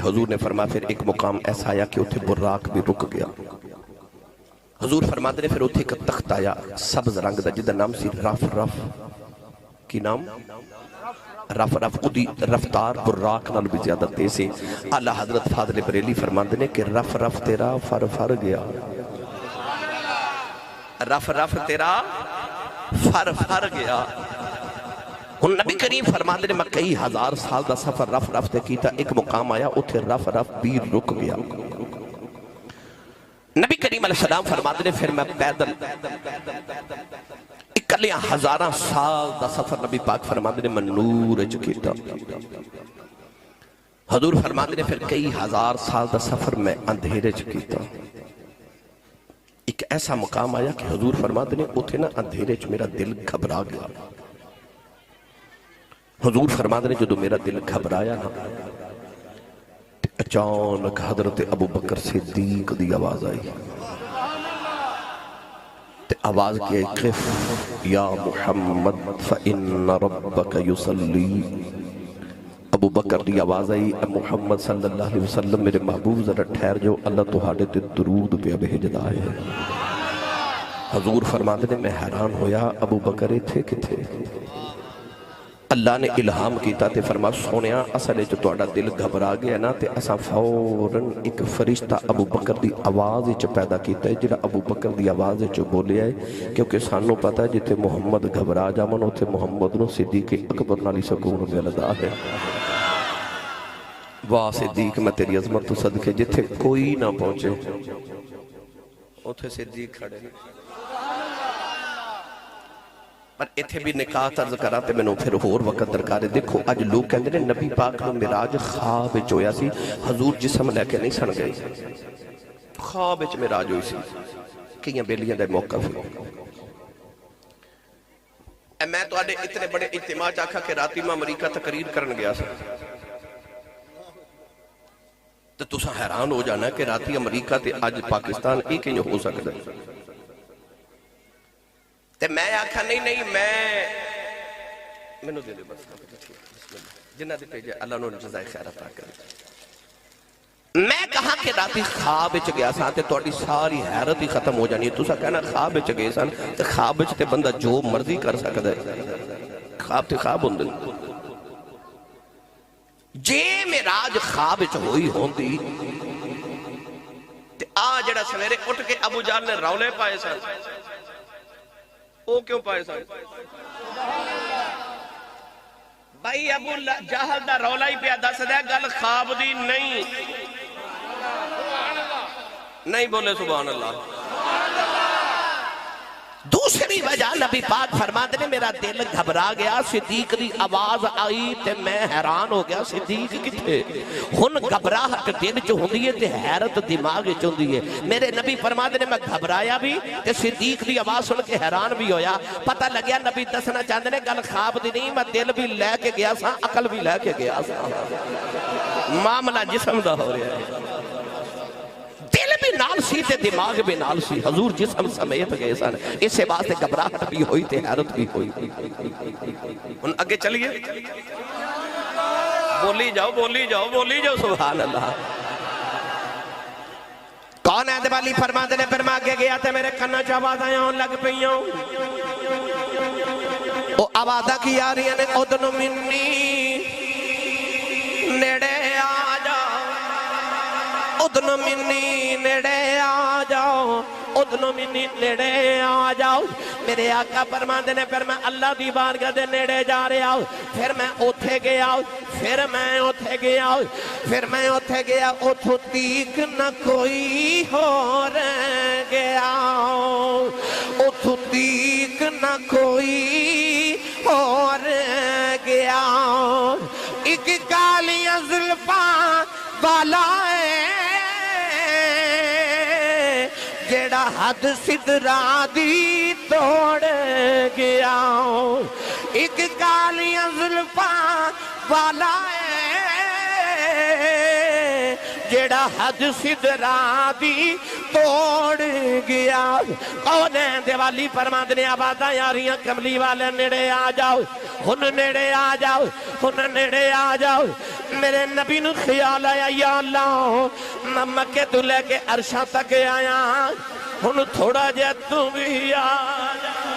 حضور نے فرمایا پھر ایک مقام ایسا آیا کہ اتھے براق بھی رک گیا. حضور فرماتے نے پھر اتھے ایک تخت آیا سبز رنگ دا جدہ نام سی رف رف کی نام رف رف ادی رفتار براق نال بھی زیادہ تیزی. اعلیٰ حضرت فاضل بریلی فرماتے نے کہ رف رف تیرا فر فر گیا, رف رف تیرا فر فر گیا. ہن نبی کریم فرماتے نے میں کئی ہزار سال دا سفر رف رف تے کیتا, ایک مقام آیا اتھے رف رف بھی رک گیا. نبی کریم علیہ السلام فرماتے نے پھر میں پیدل اکلیاں ہزاراں سال دا سفر نبی پاک فرماتے نے میں نور کیتا. حضور فرماتے نے پھر کئی ہزار سال دا سفر میں اندھیرے کیتا. ایک ایسا مقام آیا کہ حضور فرماتے نے اتھے نا اندھیرے میرا دل گھبرا گیا. حضور فرماتے نے جدو میرا دل گھبرایا نا اچانک حضرت ابو بکر صدیق دی آواز آئی. آواز کی قف یا محمد فإن ربک یصلی. ابو بکر دی آواز آئی اے محمد صلی اللہ علیہ وسلم میرے محبوب ذرا ٹھہر جو اللہ تہاڈے تے درود پہ بھیجدا ہے. حضور فرماتے نے میں حیران ہویا ابو بکر تھے کتھے. اللہ نے الہام کیتا تے فرما سونیا اصلے جو تہاڈا دل گھبرا گیا نا تے اساں فوراً ایک فرشتہ ابو بکر دی آواز وچ پیدا کیتا ہے جڑا ابو بکر دی آواز وچ بولیا ہے کیونکہ سانو پتہ ہے جتے محمد گھبرا جاون اوتھے محمد نو صدیق اکبر نال سکون ملدا ہے. واہ صدیق میں تیری عظمت تو صدقے جتھے کوئی نہ پہنچے اوتھے صدیق کھڑے. پر اتھے بھی نکاح طرز کراتے میں نے پھر اور وقت درکار ہے. دیکھو آج لوگ کہتے ہیں نبی پاک نے معراج خواب چویا سی, حضور جسم لے کے نہیں سن گئے, خواب معراج ہوئی سی. کئیاں بیلیاں دے موقع پھر میں تو آڈے اتنے بڑے اجتماع چاکھا کہ راتی میں امریکہ تقریر کرن گیا سا تو تسا حیران ہو جانا کہ راتی امریکہ تے آج پاکستان ایک ہی ہو سکتا ہے. تے میں آکھا نہیں میں دے بس جنہ دے پیجے اللہ نو جزائے خیر عطا کرے. میں کہا کہ راتی خواب وچ گیا سان تے تہاڈی ساری حیرت ہی ختم ہو جانی ہے. تسا کہنا خواب وچ گئے سان تے خواب وچ تے بندہ جو مرضی کر سکدا ہے, خواب تے خواب ہوندے. جے معراج خواب وچ ہوئی ہوندی تے آ جڑا سویرے اٹھ کے ابو جہل نے رولے پائے سان وہ کیوں پائے سان بھائی ابو جہل دا رولا ہی پہ دس دے گل خواب دی نہیں بولے سبحان اللہ. دوسری وجہ نبی پاک فرماتے نے میرا دل گھبرا گیا, صدیق دی آواز آئی تے میں حیران ہو گیا صدیق کتھے. ہن گھبراہٹ دل چ ہوندی ہے تے حیرت دماغ وچ ہوندی ہے. میرے نبی فرماتے نے میں گھبرایا بھی تے صدیق دی آواز سن کے حیران بھی ہویا. پتہ لگیا نبی دسنا چاہندے نے گل خواب دی نہیں, میں دل بھی لے کے گیا سا عقل بھی لے کے گیا سا. معاملہ جسم دا ہو رہا ہے, دل بھی نال سی تے دماغ بھی نال سی. حضور جسم سمیت گئے سن, اس سے بات گھبراہٹ بھی ہوئی تے حیرت بھی ہوئی. ان آگے چلیے بولی جاؤ سبحان اللہ. کون ہے دوالی فرماتے نے پھر میں آگے گیا تے میرے کنا چ آوازاں آن لگ پئیاں. او آوازاں کی آ رہی ہیں اذن منی نیڑے آ جا, اذن منی نیڑے آ جاؤ, اذن منی نیڑے آ جاؤ. میرے آقا فرماتے نے پھر میں اللہ دی بارگاہ دے نیڑے جا رہا ہوں. پھر میں اوتھے گیا, اوتھوں تیک نہ کوئی ہو رہ گیا, اوتھوں تیک نہ کوئی ہو رہ گیا. ایک کالیاں زلفاں والا ہے جیڑا حد سدرا دی توڑ گیا. ایک کالیاں زلفاں والا ہے جیڑا حد سدرا دی توڑ گیا. کون ہے دیوالی فرماتے نے آوازاں آ رہی کملی والے نیڑے آ جاؤ, ہن نیڑے آ جاؤ, میرے نبی نو خیال آیا یا اللہ میں مکے تو لے کے عرشاں تک آیا ہن تھوڑا جہا تو بھی آ جا